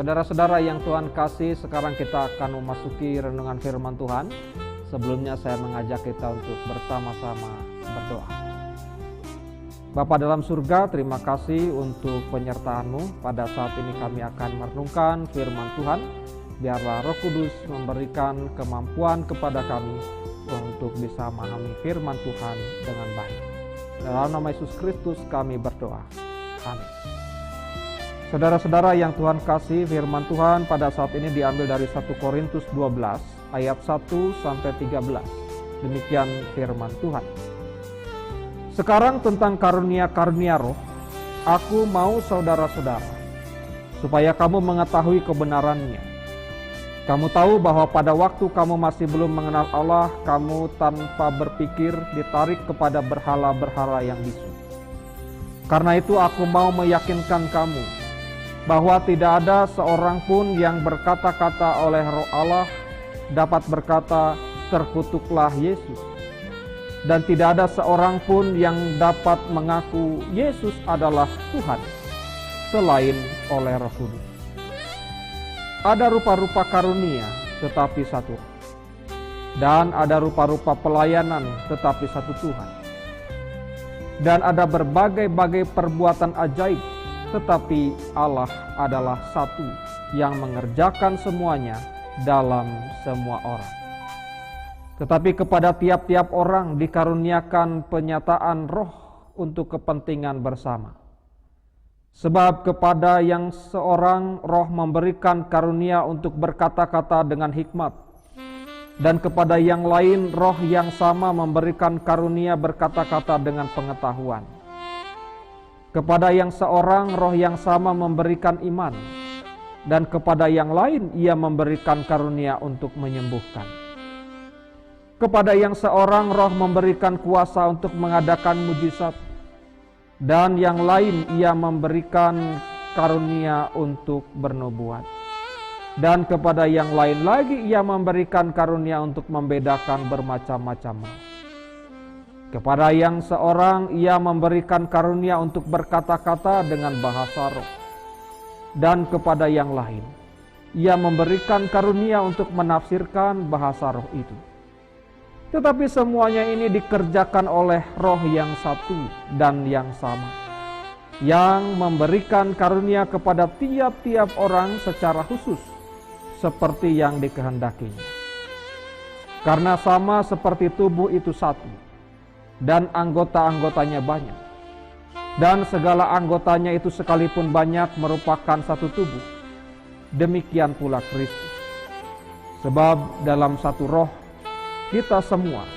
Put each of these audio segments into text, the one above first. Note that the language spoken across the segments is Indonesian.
Saudara-saudara yang Tuhan kasih, sekarang kita akan memasuki renungan firman Tuhan. Sebelumnya saya mengajak kita untuk bersama-sama berdoa. Bapa dalam surga, terima kasih untuk penyertaan-Mu. Pada saat ini kami akan merenungkan firman Tuhan. Biarlah Roh Kudus memberikan kemampuan kepada kami untuk bisa memahami firman Tuhan dengan baik. Dalam nama Yesus Kristus kami berdoa. Amin. Saudara-saudara yang Tuhan kasih, firman Tuhan pada saat ini diambil dari 1 Korintus 12 ayat 1 sampai 13. Demikian firman Tuhan. Sekarang tentang karunia-karunia roh, aku mau saudara-saudara, supaya kamu mengetahui kebenarannya. Kamu tahu bahwa pada waktu kamu masih belum mengenal Allah, kamu tanpa berpikir ditarik kepada berhala-berhala yang bisu. Karena itu aku mau meyakinkan kamu, bahwa tidak ada seorang pun yang berkata-kata oleh Roh Allah dapat berkata, terkutuklah Yesus. Dan tidak ada seorang pun yang dapat mengaku Yesus adalah Tuhan, selain oleh Roh Kudus. Ada rupa-rupa karunia, tetapi satu. Dan ada rupa-rupa pelayanan, tetapi satu Tuhan. Dan ada berbagai-bagai perbuatan ajaib, tetapi Allah adalah satu yang mengerjakan semuanya dalam semua orang. Tetapi kepada tiap-tiap orang dikaruniakan penyataan roh untuk kepentingan bersama. Sebab kepada yang seorang roh memberikan karunia untuk berkata-kata dengan hikmat, dan kepada yang lain roh yang sama memberikan karunia berkata-kata dengan pengetahuan. Kepada yang seorang roh yang sama memberikan iman, dan kepada yang lain ia memberikan karunia untuk menyembuhkan. Kepada yang seorang roh memberikan kuasa untuk mengadakan mujizat, dan yang lain ia memberikan karunia untuk bernubuat. Dan kepada yang lain lagi ia memberikan karunia untuk membedakan bermacam-macam roh. Kepada yang seorang ia memberikan karunia untuk berkata-kata dengan bahasa roh. Dan kepada yang lain ia memberikan karunia untuk menafsirkan bahasa roh itu. Tetapi semuanya ini dikerjakan oleh Roh yang satu dan yang sama, yang memberikan karunia kepada tiap-tiap orang secara khusus, seperti yang dikehendakinya. Karena sama seperti tubuh itu satu, dan anggota-anggotanya banyak, dan segala anggotanya itu sekalipun banyak merupakan satu tubuh, demikian pula Kristus. Sebab dalam satu roh, kita semua,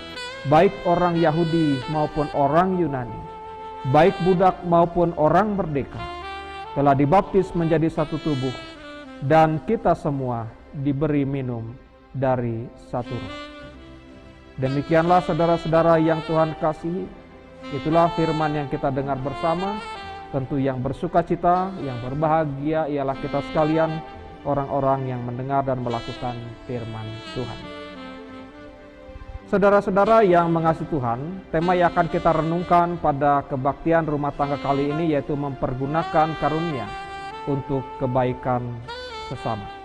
baik orang Yahudi maupun orang Yunani, baik budak maupun orang merdeka, telah dibaptis menjadi satu tubuh, dan kita semua diberi minum dari satu roh. Demikianlah saudara-saudara yang Tuhan kasihi, itulah firman yang kita dengar bersama. Tentu yang bersukacita, yang berbahagia ialah kita sekalian, orang-orang yang mendengar dan melakukan firman Tuhan. Saudara-saudara yang mengasihi Tuhan, tema yang akan kita renungkan pada kebaktian rumah tangga kali ini yaitu mempergunakan karunia untuk kebaikan sesama.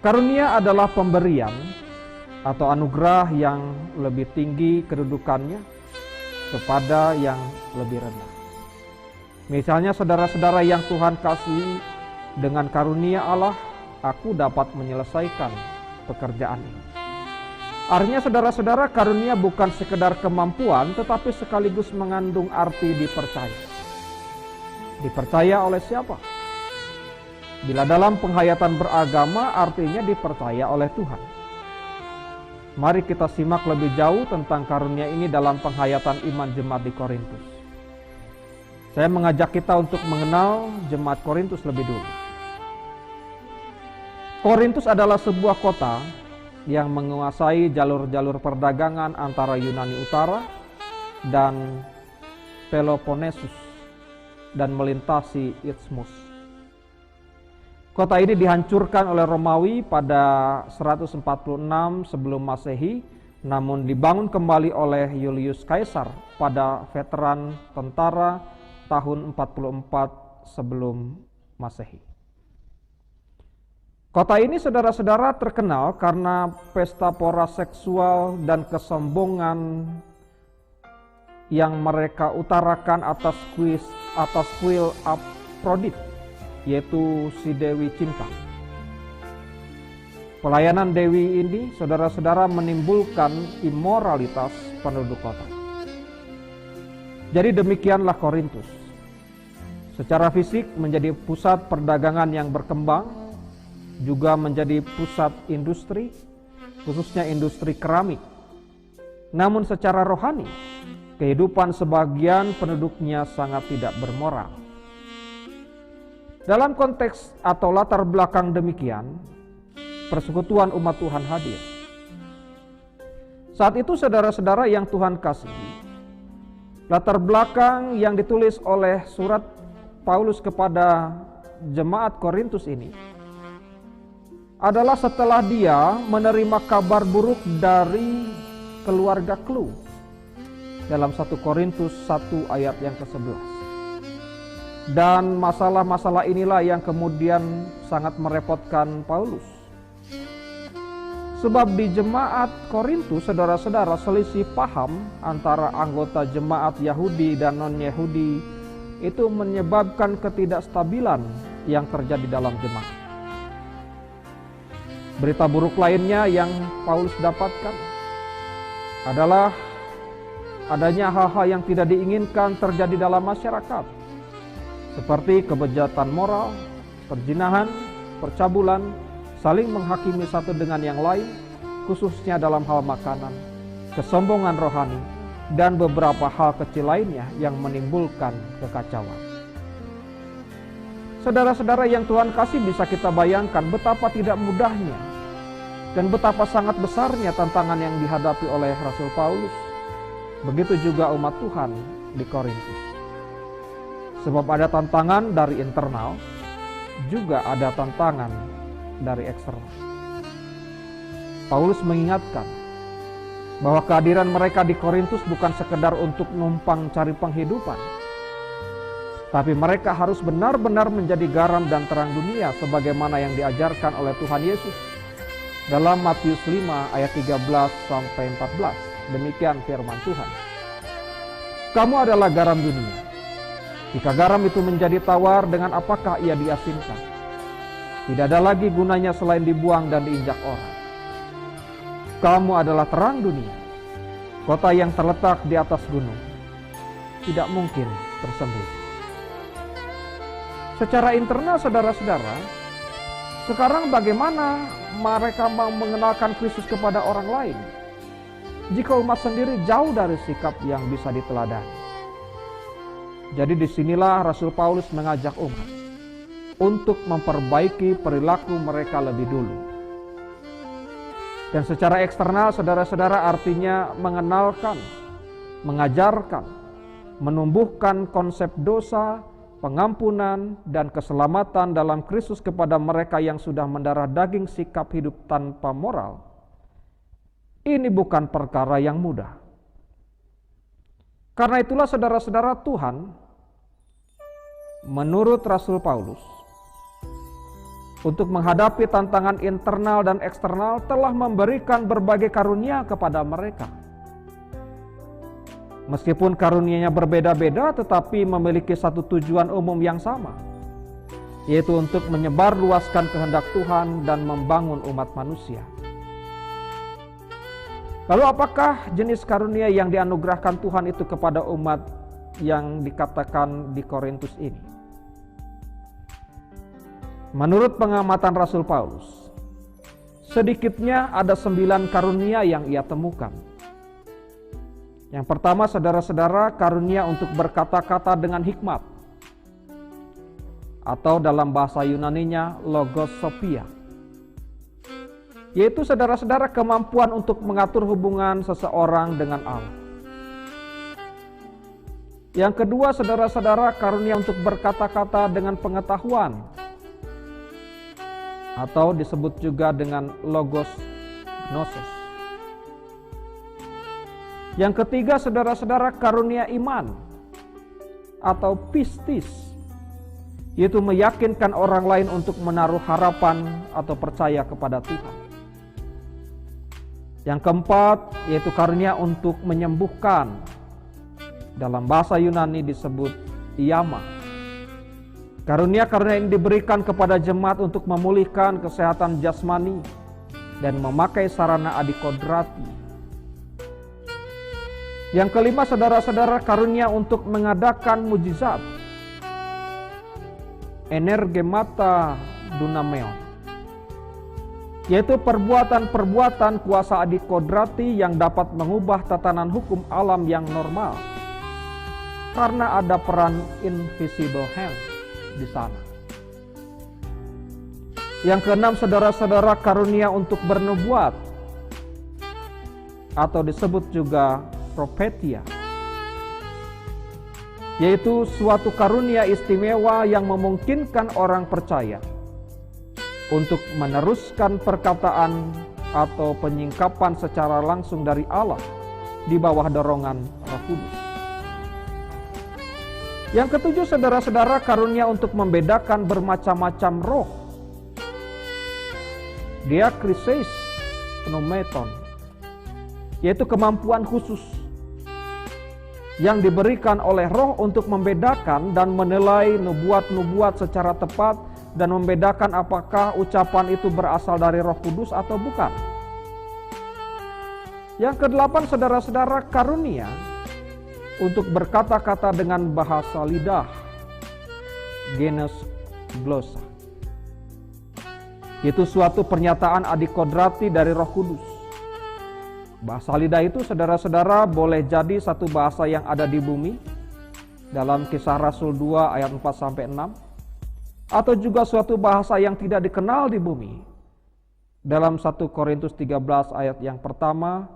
Karunia adalah pemberian atau anugerah yang lebih tinggi kedudukannya kepada yang lebih rendah. Misalnya saudara-saudara yang Tuhan kasih, dengan karunia Allah aku dapat menyelesaikan pekerjaan ini. Artinya saudara-saudara, karunia bukan sekedar kemampuan, tetapi sekaligus mengandung arti dipercaya. Dipercaya oleh siapa? Bila dalam penghayatan beragama, artinya dipercaya oleh Tuhan. Mari kita simak lebih jauh tentang karunia ini dalam penghayatan iman jemaat di Korintus. Saya mengajak kita untuk mengenal jemaat Korintus lebih dulu. Korintus adalah sebuah kota yang menguasai jalur-jalur perdagangan antara Yunani Utara dan Peloponnesus dan melintasi Isthmus. Kota ini dihancurkan oleh Romawi pada 146 sebelum Masehi, namun dibangun kembali oleh Julius Caesar pada veteran tentara tahun 44 sebelum Masehi. Kota ini saudara-saudara terkenal karena pesta pora seksual dan kesombongan yang mereka utarakan atas kuil Afrodit, yaitu si Dewi Cinta. Pelayanan Dewi ini saudara-saudara menimbulkan imoralitas penduduk kota. Jadi demikianlah Korintus. Secara fisik menjadi pusat perdagangan yang berkembang, juga menjadi pusat industri, khususnya industri keramik. Namun secara rohani, kehidupan sebagian penduduknya sangat tidak bermoral. Dalam konteks atau latar belakang demikian, persekutuan umat Tuhan hadir. Saat itu saudara-saudara yang Tuhan kasihi, latar belakang yang ditulis oleh surat Paulus kepada jemaat Korintus ini adalah setelah dia menerima kabar buruk dari keluarga Klu dalam 1 Korintus 1 ayat yang ke-11. Dan masalah-masalah inilah yang kemudian sangat merepotkan Paulus. Sebab di jemaat Korintus, saudara-saudara, selisih paham antara anggota jemaat Yahudi dan non-Yahudi itu menyebabkan ketidakstabilan yang terjadi dalam jemaat. Berita buruk lainnya yang Paulus dapatkan adalah adanya hal-hal yang tidak diinginkan terjadi dalam masyarakat, seperti kebejatan moral, perzinahan, percabulan, saling menghakimi satu dengan yang lain, khususnya dalam hal makanan, kesombongan rohani, dan beberapa hal kecil lainnya yang menimbulkan kekacauan. Saudara-saudara yang Tuhan kasih, bisa kita bayangkan betapa tidak mudahnya dan betapa sangat besarnya tantangan yang dihadapi oleh Rasul Paulus. Begitu juga umat Tuhan di Korintus. Sebab ada tantangan dari internal, juga ada tantangan dari eksternal. Paulus mengingatkan bahwa kehadiran mereka di Korintus bukan sekedar untuk numpang cari penghidupan, tapi mereka harus benar-benar menjadi garam dan terang dunia sebagaimana yang diajarkan oleh Tuhan Yesus dalam Matius 5 ayat 13-14. Demikian firman Tuhan. Kamu adalah garam dunia. Jika garam itu menjadi tawar, dengan apakah ia diasinkan? Tidak ada lagi gunanya selain dibuang dan diinjak orang. Kamu adalah terang dunia. Kota yang terletak di atas gunung tidak mungkin tersembunyi. Secara internal, saudara-saudara, sekarang bagaimana mereka mau mengenalkan Kristus kepada orang lain jika umat sendiri jauh dari sikap yang bisa diteladani? Jadi disinilah Rasul Paulus mengajak umat untuk memperbaiki perilaku mereka lebih dulu. Dan secara eksternal, saudara-saudara, artinya mengenalkan, mengajarkan, menumbuhkan konsep dosa, pengampunan, dan keselamatan dalam Kristus kepada mereka yang sudah mendarah daging sikap hidup tanpa moral. Ini bukan perkara yang mudah. Karena itulah saudara-saudara, Tuhan menurut Rasul Paulus untuk menghadapi tantangan internal dan eksternal telah memberikan berbagai karunia kepada mereka. Meskipun karunia-Nya berbeda-beda, tetapi memiliki satu tujuan umum yang sama, yaitu untuk menyebarluaskan kehendak Tuhan dan membangun umat manusia. Lalu apakah jenis karunia yang dianugerahkan Tuhan itu kepada umat yang dikatakan di Korintus ini? Menurut pengamatan Rasul Paulus, sedikitnya ada 9 karunia yang ia temukan. Yang pertama, saudara-saudara, karunia untuk berkata-kata dengan hikmat, atau dalam bahasa Yunaninya logosopia, yaitu saudara-saudara kemampuan untuk mengatur hubungan seseorang dengan Allah. Yang kedua, saudara-saudara, karunia untuk berkata-kata dengan pengetahuan, atau disebut juga dengan logos gnosis. Yang ketiga, saudara-saudara, karunia iman atau pistis, yaitu meyakinkan orang lain untuk menaruh harapan atau percaya kepada Tuhan. Yang keempat, yaitu karunia untuk menyembuhkan. Dalam bahasa Yunani disebut iama. Karunia-karunia yang diberikan kepada jemaat untuk memulihkan kesehatan jasmani dan memakai sarana adikodrati. Yang kelima, saudara-saudara, karunia untuk mengadakan mujizat. Energemata dunameon, yaitu perbuatan-perbuatan kuasa adikodrati yang dapat mengubah tatanan hukum alam yang normal. Karena ada peran invisible hand di sana. Yang keenam, saudara-saudara, karunia untuk bernubuat atau disebut juga profetia, yaitu suatu karunia istimewa yang memungkinkan orang percaya untuk meneruskan perkataan atau penyingkapan secara langsung dari Allah di bawah dorongan Roh Kudus. Yang ketujuh, saudara-saudara, karunia untuk membedakan bermacam-macam roh. Diakrisis pneumeton, yaitu kemampuan khusus yang diberikan oleh roh untuk membedakan dan menilai nubuat-nubuat secara tepat dan membedakan apakah ucapan itu berasal dari Roh Kudus atau bukan. Yang kedelapan, saudara-saudara, karunia untuk berkata-kata dengan bahasa lidah, genus glosa, yaitu suatu pernyataan adikodrati dari Roh Kudus. Bahasa lidah itu, saudara-saudara, boleh jadi satu bahasa yang ada di bumi dalam Kisah Rasul 2 ayat 4-6, atau juga suatu bahasa yang tidak dikenal di bumi dalam 1 Korintus 13 ayat yang pertama,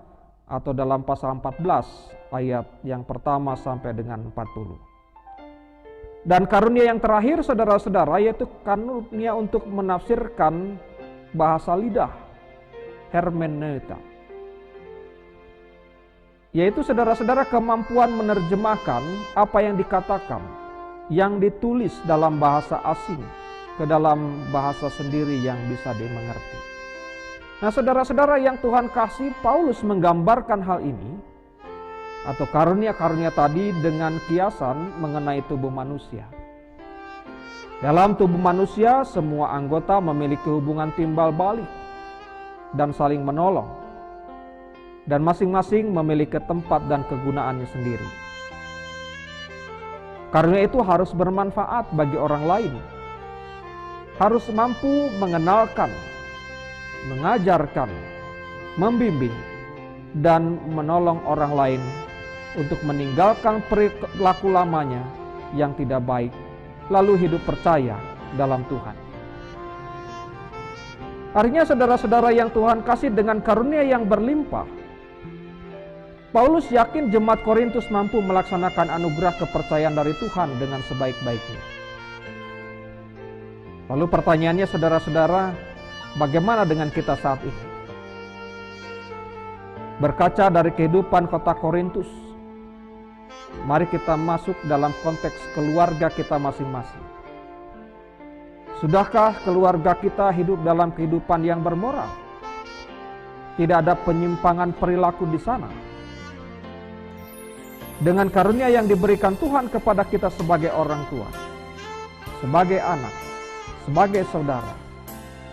atau dalam pasal 14 ayat yang pertama sampai dengan 40. Dan karunia yang terakhir, saudara-saudara, yaitu karunia untuk menafsirkan bahasa lidah, hermeneuta, yaitu, saudara-saudara, kemampuan menerjemahkan apa yang dikatakan, yang ditulis dalam bahasa asing ke dalam bahasa sendiri yang bisa dimengerti. Nah, saudara-saudara yang Tuhan kasih, Paulus menggambarkan hal ini atau karunia-karunia tadi dengan kiasan mengenai tubuh manusia. Dalam tubuh manusia, semua anggota memiliki hubungan timbal balik dan saling menolong, dan masing-masing memiliki tempat dan kegunaannya sendiri. Karunia itu harus bermanfaat bagi orang lain, harus mampu mengenalkan, mengajarkan, membimbing, dan menolong orang lain untuk meninggalkan perilaku lamanya yang tidak baik, lalu hidup percaya dalam Tuhan. Artinya, saudara-saudara yang Tuhan kasih, dengan karunia yang berlimpah, Paulus yakin jemaat Korintus mampu melaksanakan anugerah kepercayaan dari Tuhan dengan sebaik-baiknya. Lalu pertanyaannya, saudara-saudara, bagaimana dengan kita saat ini? Berkaca dari kehidupan kota Korintus, mari kita masuk dalam konteks keluarga kita masing-masing. Sudahkah keluarga kita hidup dalam kehidupan yang bermoral? Tidak ada penyimpangan perilaku di sana. Dengan karunia yang diberikan Tuhan kepada kita sebagai orang tua, sebagai anak, sebagai saudara,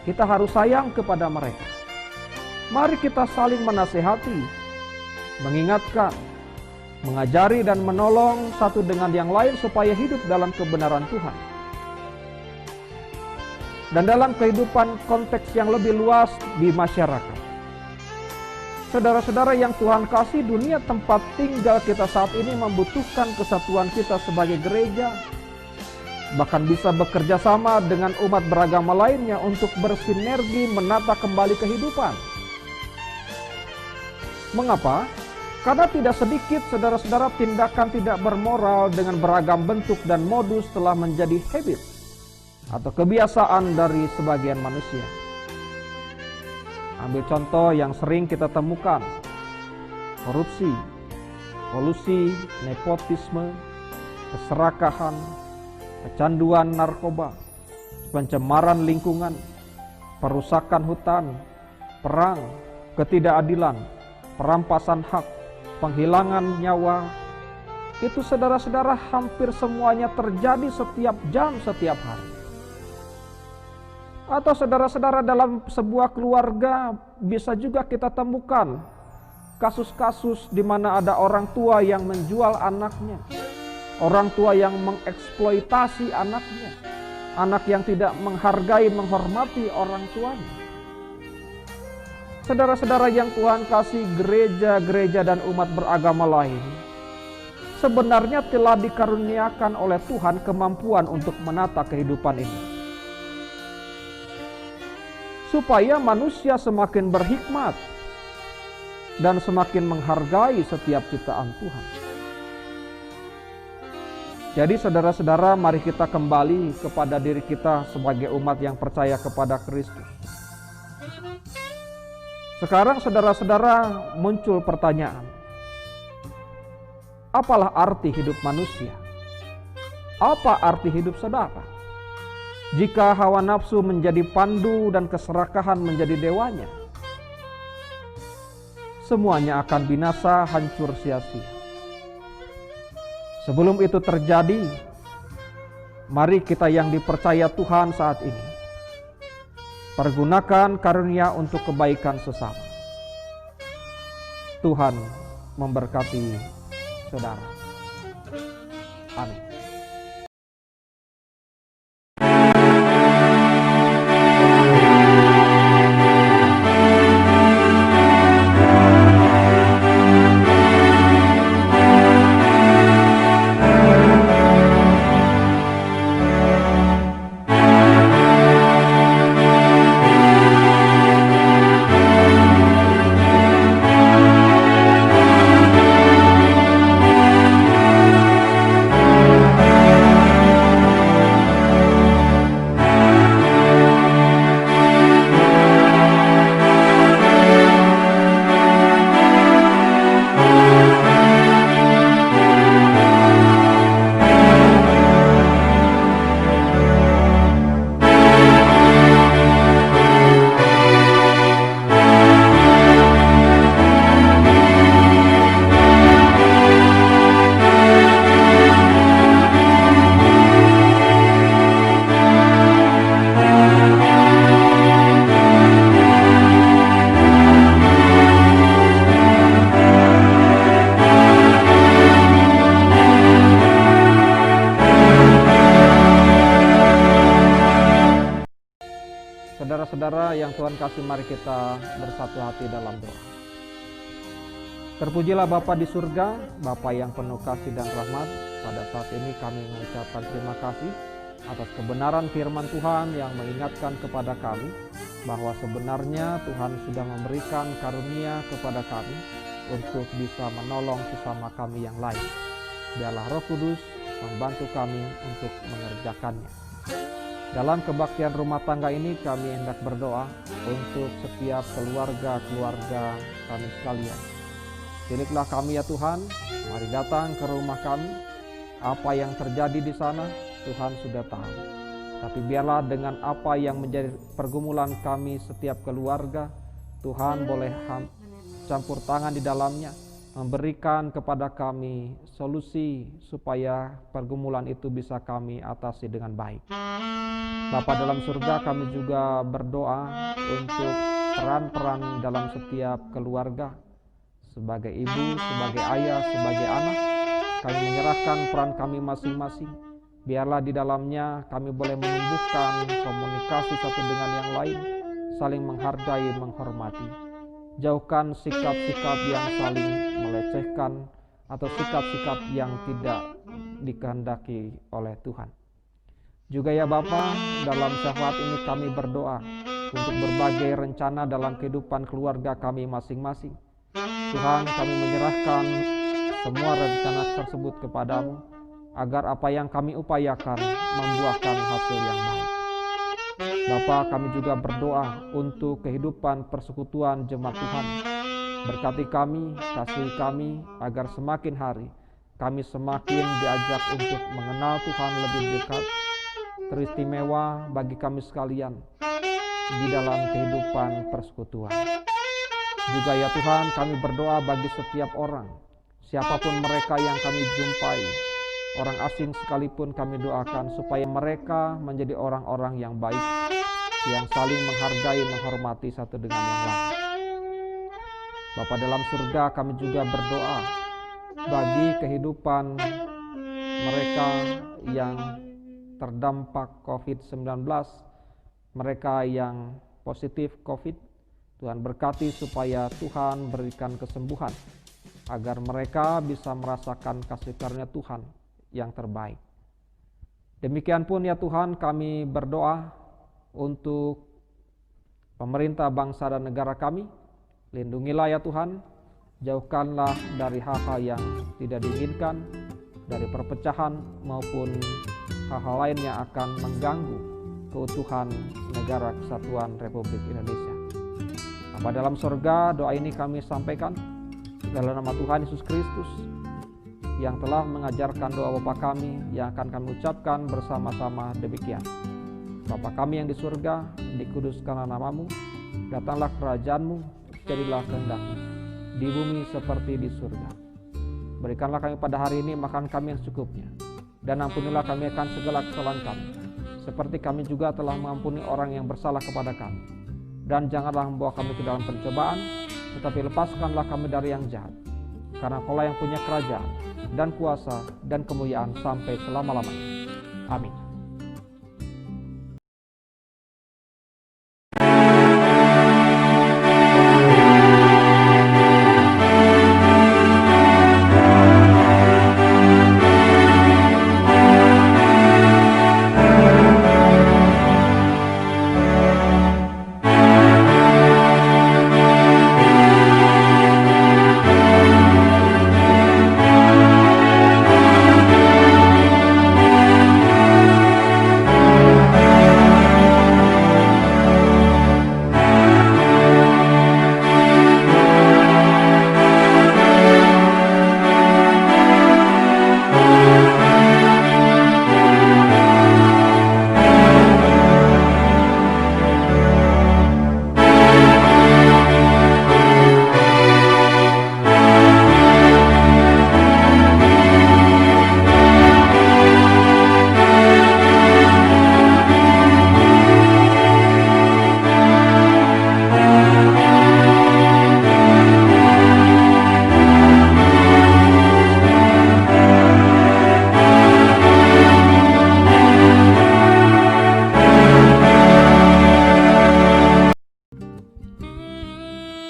kita harus sayang kepada mereka. Mari kita saling menasihati, mengingatkan, mengajari dan menolong satu dengan yang lain supaya hidup dalam kebenaran Tuhan. Dan dalam kehidupan konteks yang lebih luas di masyarakat, saudara-saudara yang Tuhan kasih, dunia tempat tinggal kita saat ini membutuhkan kesatuan kita sebagai gereja, bahkan bisa bekerja sama dengan umat beragama lainnya untuk bersinergi menata kembali kehidupan. Mengapa? Karena tidak sedikit, saudara-saudara, tindakan tidak bermoral dengan beragam bentuk dan modus telah menjadi habit atau kebiasaan dari sebagian manusia. Ambil contoh yang sering kita temukan, korupsi, kolusi, nepotisme, keserakahan, kecanduan narkoba, pencemaran lingkungan, perusakan hutan, perang, ketidakadilan, perampasan hak, penghilangan nyawa. Itu saudara-saudara hampir semuanya terjadi setiap jam, setiap hari. Atau saudara-saudara dalam sebuah keluarga bisa juga kita temukan kasus-kasus di mana ada orang tua yang menjual anaknya, orang tua yang mengeksploitasi anaknya, anak yang tidak menghargai, menghormati orang tuanya. Saudara-saudara yang Tuhan kasih, gereja-gereja dan umat beragama lain sebenarnya telah dikaruniakan oleh Tuhan kemampuan untuk menata kehidupan ini, supaya manusia semakin berhikmat dan semakin menghargai setiap ciptaan Tuhan. Jadi saudara-saudara, mari kita kembali kepada diri kita sebagai umat yang percaya kepada Kristus. Sekarang saudara-saudara, muncul pertanyaan, apalah arti hidup manusia? Apa arti hidup saudara? Jika hawa nafsu menjadi pandu dan keserakahan menjadi dewanya, semuanya akan binasa, hancur sia-sia. Sebelum itu terjadi, mari kita yang dipercaya Tuhan saat ini pergunakan karunia untuk kebaikan sesama. Tuhan memberkati saudara. Amin. Saudara-saudara yang Tuhan kasih, mari kita bersatu hati dalam doa. Terpujilah Bapa di surga, Bapa yang penuh kasih dan rahmat. Pada saat ini kami mengucapkan terima kasih atas kebenaran firman Tuhan yang mengingatkan kepada kami bahwa sebenarnya Tuhan sudah memberikan karunia kepada kami untuk bisa menolong sesama kami yang lain. Biarlah Roh Kudus membantu kami untuk mengerjakannya. Dalam kebaktian rumah tangga ini kami hendak berdoa untuk setiap keluarga-keluarga kami sekalian. Pilihlah kami ya Tuhan, mari datang ke rumah kami. Apa yang terjadi di sana Tuhan sudah tahu. Tapi biarlah dengan apa yang menjadi pergumulan kami setiap keluarga, Tuhan boleh campur tangan di dalamnya, memberikan kepada kami solusi supaya pergumulan itu bisa kami atasi dengan baik. Bapa dalam surga, kami juga berdoa untuk peran-peran dalam setiap keluarga. Sebagai ibu, sebagai ayah, sebagai anak, kami menyerahkan peran kami masing-masing. Biarlah di dalamnya kami boleh menumbuhkan komunikasi satu dengan yang lain, saling menghargai, menghormati. Jauhkan sikap-sikap yang saling melecehkan atau sikap-sikap yang tidak dikehendaki oleh Tuhan. Juga ya Bapa, dalam syafaat ini kami berdoa untuk berbagai rencana dalam kehidupan keluarga kami masing-masing. Tuhan, kami menyerahkan semua rencana tersebut kepadamu, agar apa yang kami upayakan membuahkan hasil yang baik. Bapa, kami juga berdoa untuk kehidupan persekutuan jemaat Tuhan. Berkati kami, kasihi kami, agar semakin hari kami semakin diajak untuk mengenal Tuhan lebih dekat, teristimewa bagi kami sekalian di dalam kehidupan persekutuan. Juga ya Tuhan, kami berdoa bagi setiap orang, siapapun mereka yang kami jumpai, orang asing sekalipun kami doakan supaya mereka menjadi orang-orang yang baik, yang saling menghargai, menghormati satu dengan yang lain. Bapa dalam surga, kami juga berdoa bagi kehidupan mereka yang terdampak COVID-19, mereka yang positif COVID. Tuhan berkati supaya Tuhan berikan kesembuhan, agar mereka bisa merasakan kasih karunia Tuhan yang terbaik. Demikian pun ya Tuhan, kami berdoa untuk pemerintah bangsa dan negara kami. Lindungilah ya Tuhan, jauhkanlah dari hal-hal yang tidak diinginkan, dari perpecahan maupun hal-hal lain yang akan mengganggu keutuhan negara kesatuan Republik Indonesia. Bapa dalam surga, doa ini kami sampaikan dalam nama Tuhan Yesus Kristus yang telah mengajarkan doa Bapa kami yang akan kami ucapkan bersama-sama demikian. Bapa kami yang di surga, dikuduskanlah namamu, datanglah kerajaan-Mu, jadilah kehendak-Mu di bumi seperti di surga. Berikanlah kami pada hari ini makan kami yang secukupnya, dan ampunilah kami akan segala kesalahan kami, seperti kami juga telah mengampuni orang yang bersalah kepada kami. Dan janganlah membawa kami ke dalam pencobaan, tetapi lepaskanlah kami dari yang jahat. Karena Kaulah yang punya kerajaan, dan kuasa, dan kemuliaan sampai selama-lamanya. Amin.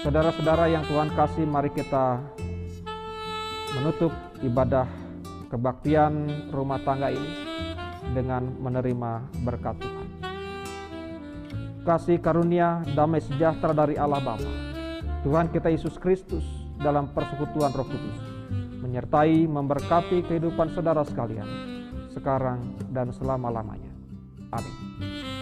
Saudara-saudara yang Tuhan kasih, mari kita menutup ibadah kebaktian rumah tangga ini dengan menerima berkat Tuhan. Kasih karunia damai sejahtera dari Allah Bapa, Tuhan kita Yesus Kristus dalam persekutuan Roh Kudus, menyertai memberkati kehidupan saudara sekalian, sekarang dan selama-lamanya. Amin.